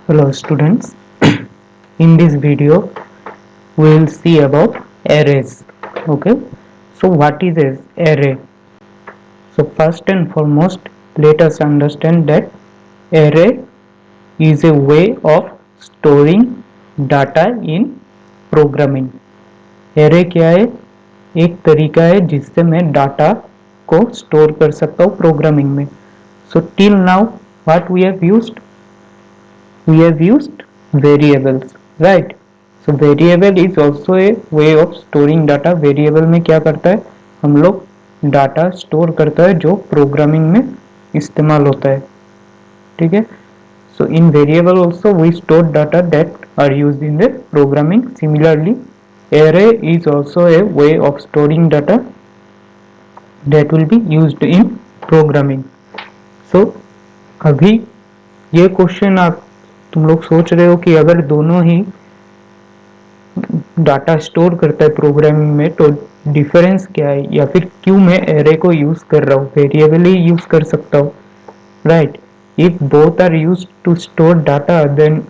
Hello students, in this video we will see about arrays. Okay, so what is an array? So first and foremost, let us understand that array is a way of storing data in programming. array क्या है? एक तरीका है जिससे मैं data को store कर सकता हूँ प्रोग्रामिंग में. So till now what we have used variables, right? So variable is also a way of storing data. variable में क्या करता है, हम लोग डाटा स्टोर करता है जो प्रोग्रामिंग में इस्तेमाल होता है. ठीक है. So in variable also we store data that are used in the programming. Similarly, array is also a way of storing data that will be used in programming. So अभी ये क्वेश्चन आप तुम लोग सोच रहे हो कि अगर दोनों ही डाटा स्टोर करता है प्रोग्रामिंग में तो डिफरेंस क्या है, या फिर क्यों मैं एरे को यूज कर रहा हूँ, वेरिएबल ही यूज कर सकता हूँ, right? If both are use to store data then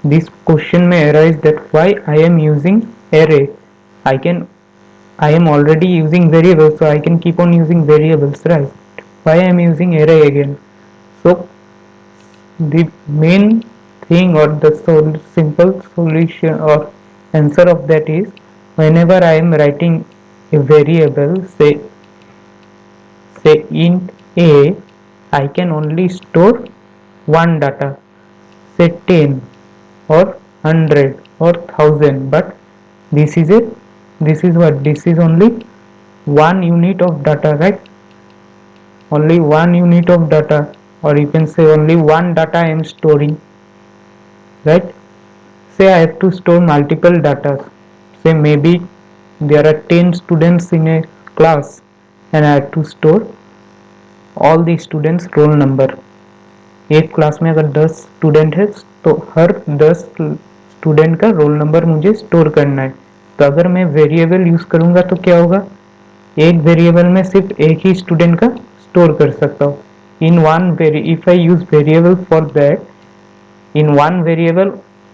this question में arise that why I am using array. I am already using variables, so I can keep on using variables, right? Why I am using array again? So the main thing or the simple solution or answer of that is, whenever I am writing a variable, say int a, I can only store one data, say 10 or 100 or 1000, but this is a this is what this is only one unit of data, right? Only one unit of data, or you can say only one data I am storing, right? Say I have to store multiple data. Say maybe there are 10 students in a class and I have to store all the students roll number. एक class में अगर 10 student है तो हर 10 student का roll number मुझे store करना है. तो अगर मैं वेरिएबल यूज करूंगा तो क्या होगा, एक वेरिएबल में सिर्फ एक ही स्टूडेंट का स्टोर कर सकता हूँ. In one if I use variable for that, in one variable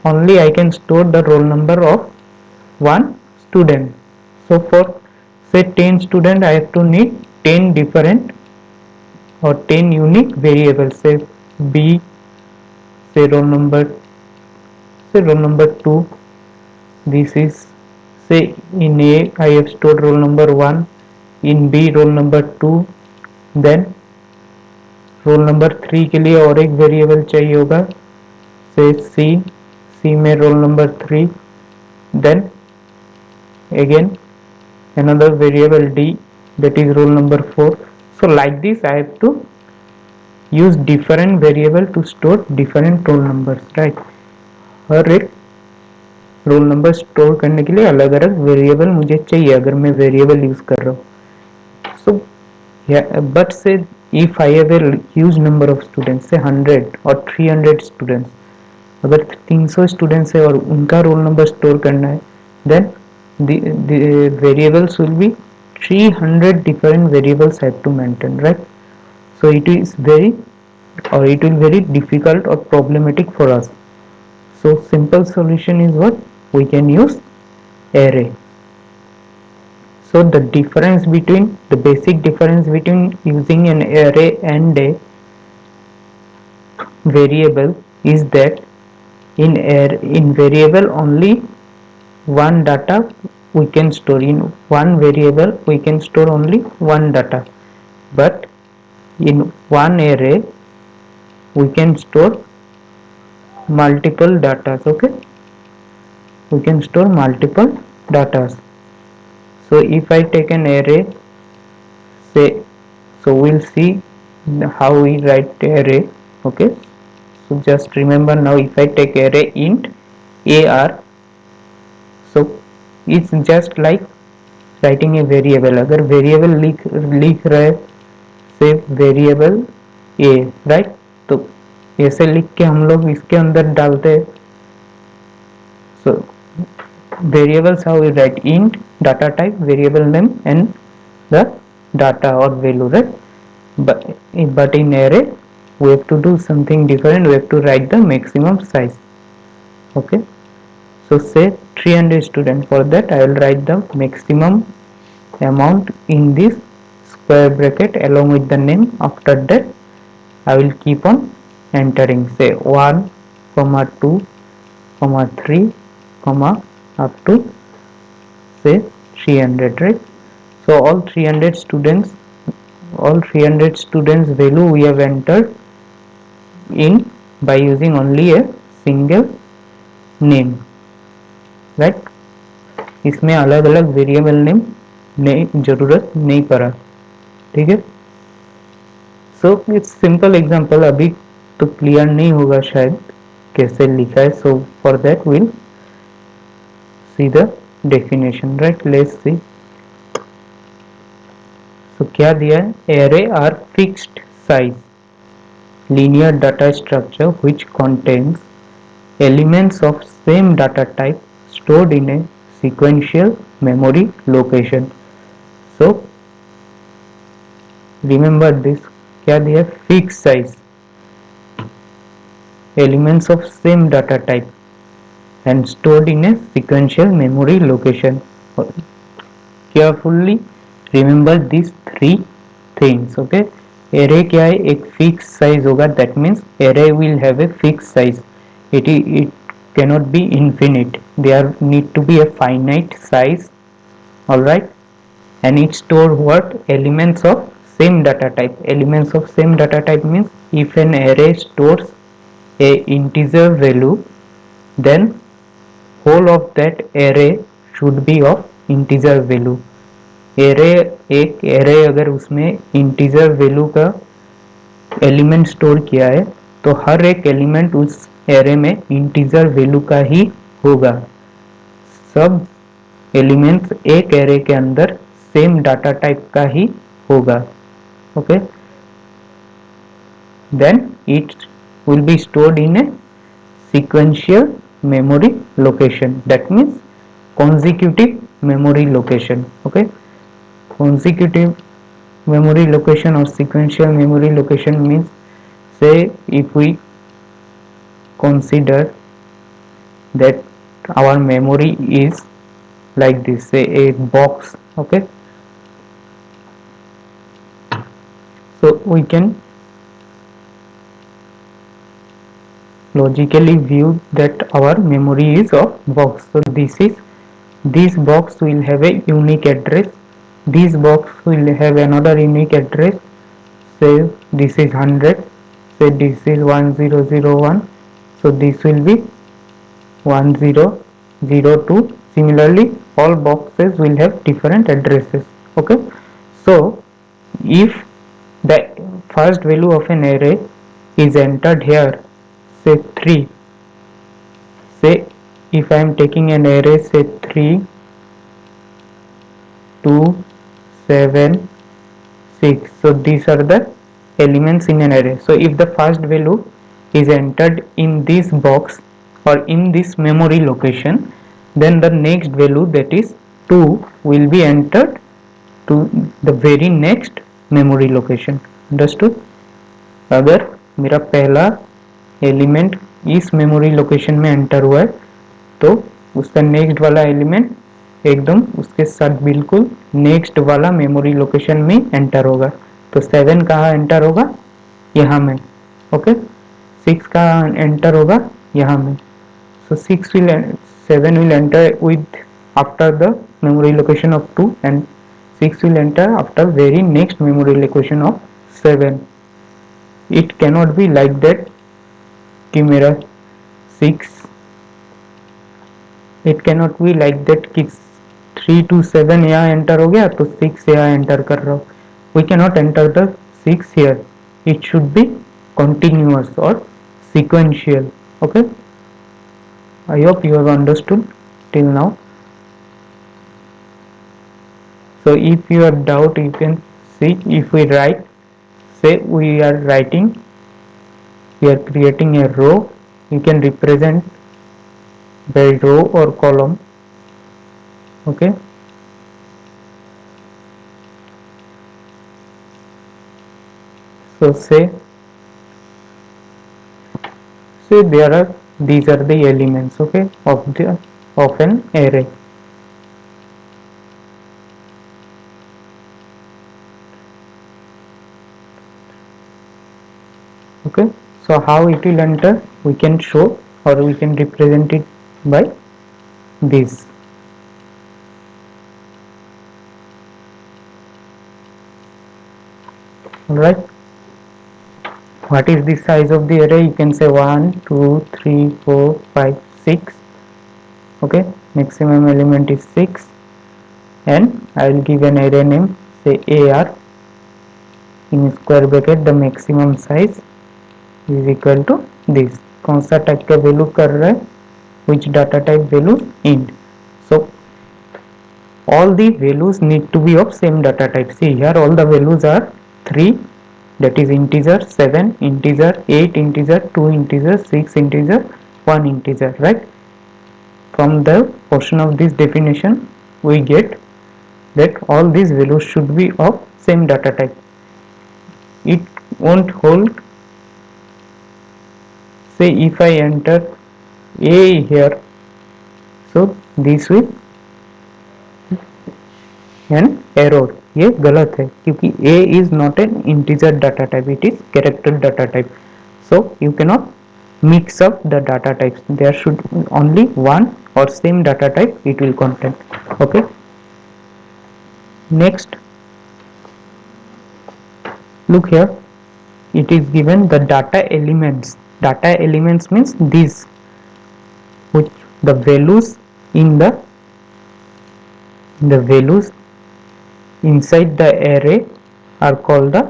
only I can store the roll number of one student. So for say 10 student I have to need 10 different or 10 unique variables. Say b, say roll number 2. This is, say in a I have stored roll number 1, in b roll number 2, then roll number 3 के लिए और एक variable चाहिए होगा, से सी में roll number 3, then again another variable d, that is roll number 4. So like this I have to use different variable to store different roll numbers, right? हर एक roll number store करने के लिए अलग अलग वेरिएबल मुझे चाहिए अगर मैं वेरिएबल यूज कर रहा हूँ. सो बट से if I have a huge number of students, say 100 or 300 students, अगर 300 स्टूडेंट्स है और उनका रोल नंबर स्टोर करना है, then the variables will be 300 different variables have to maintain, right? So it is very, or it will very difficult or problematic for us. So simple solution is what we can use array. So the basic difference between using an array and a variable is that in variable only one data we can store. In one variable we can store only one data, but in one array we can store multiple data. Okay, we can store multiple data. So if I take an array, say, so we'll see how we write array. Okay, so just remember now, if I take array int ar, so it's just like writing a variable. अगर variable लिख रहे से variable a, right, तो ऐसे लिख के हम लोग इसके अंदर डालते हैं. So variables how we write int data type variable name and the data or value, right? But in array we have to do something different. We have to write the maximum size. Okay, so say 300 students. For that I will write the maximum amount in this square bracket along with the name. After that I will keep on entering, say 1 comma 2 comma 3 comma up to say 300, right? So all 300 students value we have entered in by using only a single name, right? इसमें अलग अलग variable name नहीं जरूरत नहीं पड़ा, ठीक है। So it's simple example, अभी तो क्लियर नहीं होगा शायद कैसे लिखा है, so for that will see the definition, right, let's see. So क्या दिया है, array are fixed size linear data structure which contains elements of same data type stored in a sequential memory location. So remember this, क्या दिया, fixed size, elements of same data type and stored in a sequential memory location. Carefully remember these three things. Okay, array क्या है, एक fixed size होगा, that means array will have a fixed size. It cannot be infinite, there need to be a finite size. All right, and it store what, elements of same data type. Elements of same data type means if an array stores a integer value, then whole of that array should be of integer value. Array एक array अगर उसमें integer value का element store किया है तो हर एक element उस array में इंटीजर वैल्यू का ही होगा। सब एलिमेंट्स एक एरे के अंदर सेम डाटा टाइप का ही होगा। Okay, then it will be stored in a sequential memory location, that means consecutive memory location. Okay, consecutive memory location or sequential memory location means, say if we consider that our memory is like this, say a box. Okay, so we can logically view that our memory is of box. So this box will have a unique address, this box will have another unique address, say this is 100, say this is 1001, so this will be 1002. Similarly all boxes will have different addresses. Okay, so if the first value of an array is entered here, say 3, say if I am taking an array, say 3 2 7 6, so these are the elements in an array. So if the first value is entered in this box or in this memory location, then the next value, that is 2, will be entered to the very next memory location. Understood? अगर मेरा पहला element इस memory location में enter हुआ है तो उसका next वाला एलिमेंट एकदम उसके साथ बिल्कुल नेक्स्ट वाला मेमोरी लोकेशन में एंटर होगा। तो 7 कहाँ एंटर होगा, यहाँ में। ओके, 6 कहाँ एंटर होगा, यहाँ में। so 7 will enter with after the memory location of 2 and 6 will enter after very next memory location of 7. it cannot be like that कि मेरा 6, it cannot be like that कि 3 to 7 यहाँ enter हो गया तो 6 यहाँ एंटर कर रहा हूँ। We cannot enter the 6 here, it should be continuous or sequential. Okay, I hope you have understood till now. So if you have doubt, you can see, if we write, say we are writing, we are creating a row, you can represent by row or column. Okay, so say there are these are the elements, okay, of an array. Okay, so how it will enter, we can show or we can represent it by this. Alright, what is the size of the array? You can say 1 2 3 4 5 6. Okay, maximum element is 6, and I will give an array name, say AR, in square bracket the maximum size is equal to this. कौन सा type का value कर रहा है, which data type value, int. So all the values need to be of same data type. See here all the values are 3, that is integer, 7 integer, 8 integer, 2 integer, 6 integer, 1 integer, right? From the portion of this definition we get that all these values should be of same data type. It won't hold. Say if I enter a here, so this will an error. ये गलत है क्योंकि a is not an integer data type, it is character data type. So you cannot mix up the data types. There should be only one or same data type it will contain. Okay. Next, look here. It is given the data elements. Data elements means these, which the values in the values inside the array are called the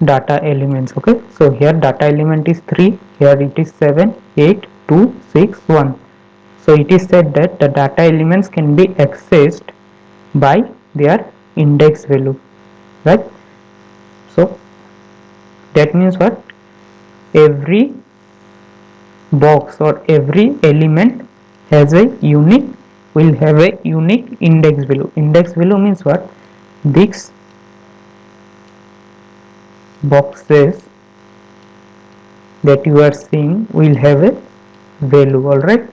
data elements. Okay, so here data element is 3, here it is 7 8 2 6 1. So it is said that the data elements can be accessed by their index value, right? So that means what, every box or every element has a unique, will have a unique index value. Index value means what, these boxes that you are seeing will have a value. All right,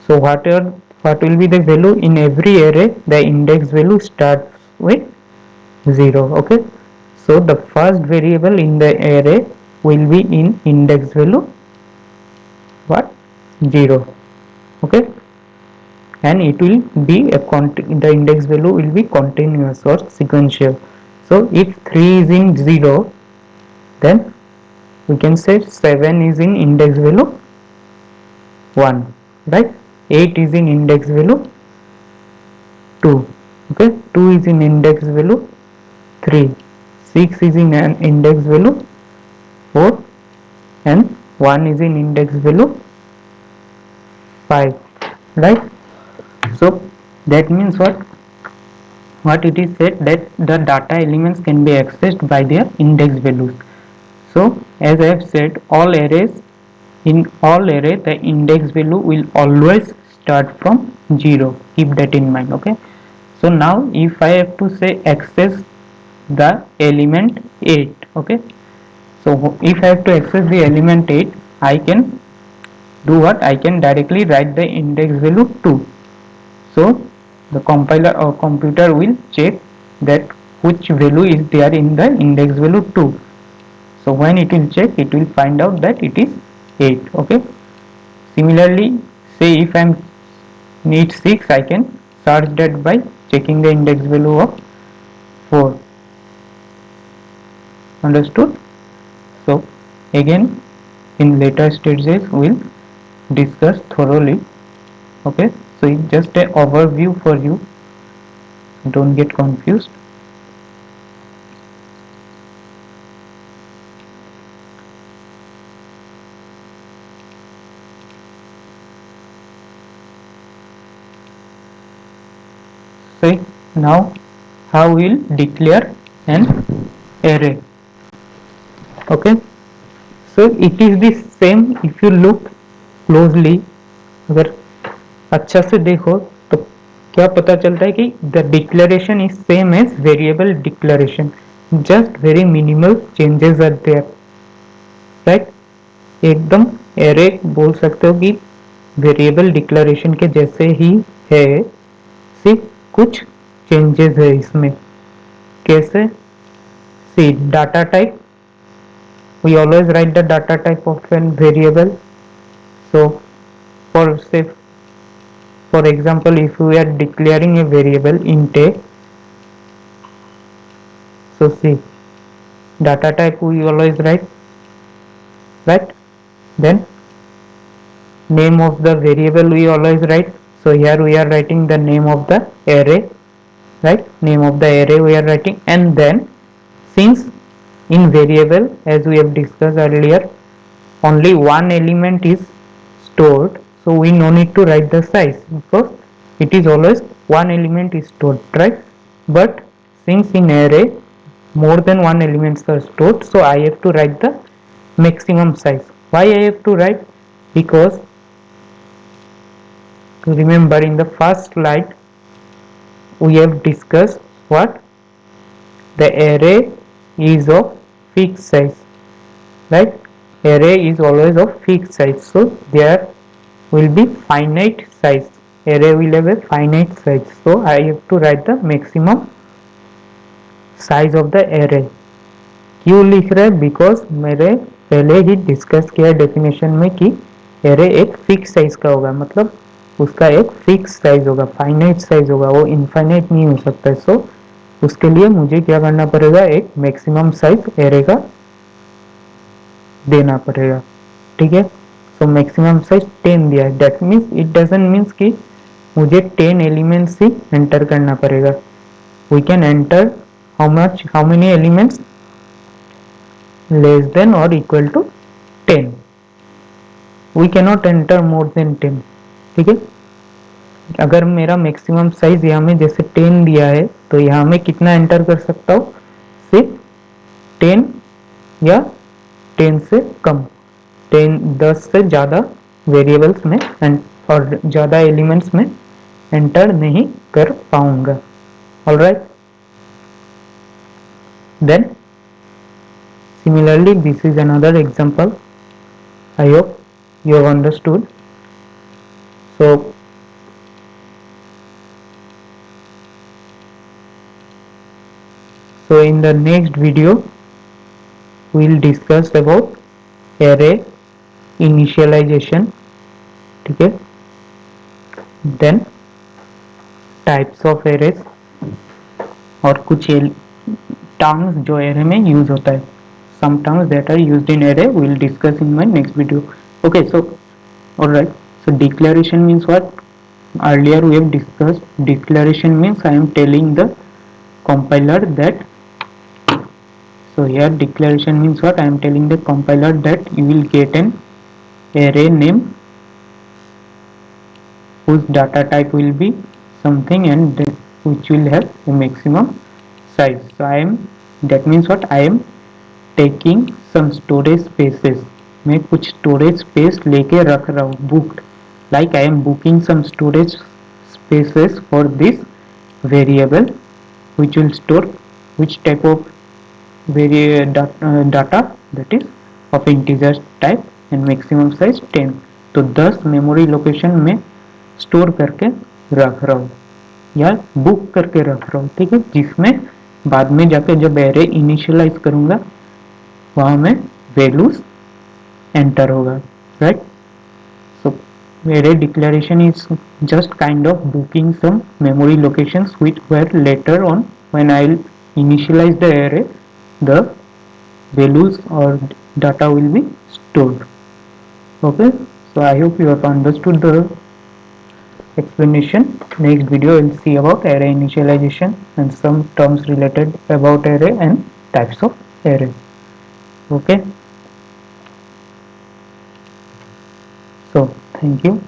so what will be the value in every array? The index value starts with 0. Okay, so the first variable in the array will be in index value what, 0. Okay, and it will be the index value will be continuous or sequential. So if 3 is in 0, then we can say 7 is in index value 1, right? 8 is in index value 2. Okay, 2 is in index value 3, 6 is in an index value 4, and 1 is in index value 5, right? So that means what it is said, that the data elements can be accessed by their index values. So as I have said, all arrays, in all array the index value will always start from 0. Keep that in mind. Okay, so now if I have to say access the element 8, okay, so if I have to access the element 8, I can do what, I can directly write the index value 2. So the compiler or computer will check that which value is there in the index value 2. So when it will check, it will find out that it is 8. Okay, similarly, say if I need 6, I can search that by checking the index value of 4. Understood? So again in later stages we will discuss thoroughly. Okay, so it's just an overview for you, don't get confused. So now how we will declare an array. Okay, so it is the same. If you look closely, अगर अच्छा से देखो तो क्या पता चलता है कि the declaration is same as variable declaration, just very minimal changes are there, right? एकदम एरे बोल सकते हो कि वेरिएबल डिक्लेरेशन के जैसे ही है, सिर्फ कुछ चेंजेस है इसमें। कैसे? C data type, we always write the data type of a variable. So for say for example, if we are declaring a variable int a, so see data type we always write, right? Then name of the variable we always write. So here we are writing the name of the array, right? Name of the array we are writing. And then since in variable, as we have discussed earlier, only one element is stored, so we no need to write the size because it is always one element is stored, right? But since in array more than one elements are stored, so I have to write the maximum size. Why I have to write? Because remember in the first slide we have discussed what the array is of fixed size, right? Array is always of fixed size, so there will be finite size. Array will have a finite size, so I have to write the maximum size of the array. क्यों लिख रहे हैं? Because मेरे पहले ही discuss किया definition में कि array एक फिक्स साइज का होगा, मतलब उसका एक फिक्स साइज होगा, फाइनाइट साइज होगा, वो इनफाइनाइट नहीं हो सकता है। सो उसके लिए मुझे क्या करना पड़ेगा? एक मैक्सिमम साइज एरे का देना पड़ेगा, ठीक है? सो मैक्सिमम साइज 10 दिया है, that means it doesn't means कि मुझे 10 एलिमेंट्स ही एंटर करना पड़ेगा। We can enter how many elements less than और equal to 10, we cannot enter more than 10, ठीक है? अगर मेरा मैक्सिमम साइज यहाँ में जैसे 10 दिया है, तो यहाँ में कितना एंटर कर सकता हूँ? सिर्फ 10 या 10 से कम, 10 से ज़्यादा वेरिएबल्स में और ज़्यादा एलिमेंट्स में एंटर नहीं कर पाऊंगा। Alright, then similarly this is another example. I hope you have understood. So in the next video we will discuss about array initialization, ठीक है? Then types of arrays और कुछ टर्म्स जो array में यूज होता है, some terms that are used in array we will discuss in my next video. Okay, so alright, so declaration means what? Earlier we have discussed declaration means I am telling the compiler that, so here declaration means what? I am telling the compiler that you will get an array name whose data type will be something and which will have a maximum size. So I am, that means what? I am taking some storage spaces, मैं कुछ storage space लेके रख रहा हूँ, booked, like I am booking some storage spaces for this variable which will store which type of data, that is of integer type and maximum size 10. तो 10 memory location में store करके रख रहा हूँ या बुक करके रख रहा हूँ, ठीक है? जिसमें बाद में जाकर जब एरे इनिशियलाइज करूंगा वहां में वैल्यूज एंटर होगा, right? So array declaration is just kind of booking some memory locations which were later on when I'll initialize the array, the values or data will be stored. Okay, so I hope you have understood the explanation. Next video we'll see about array initialization and some terms related about array and types of array. Okay, so thank you.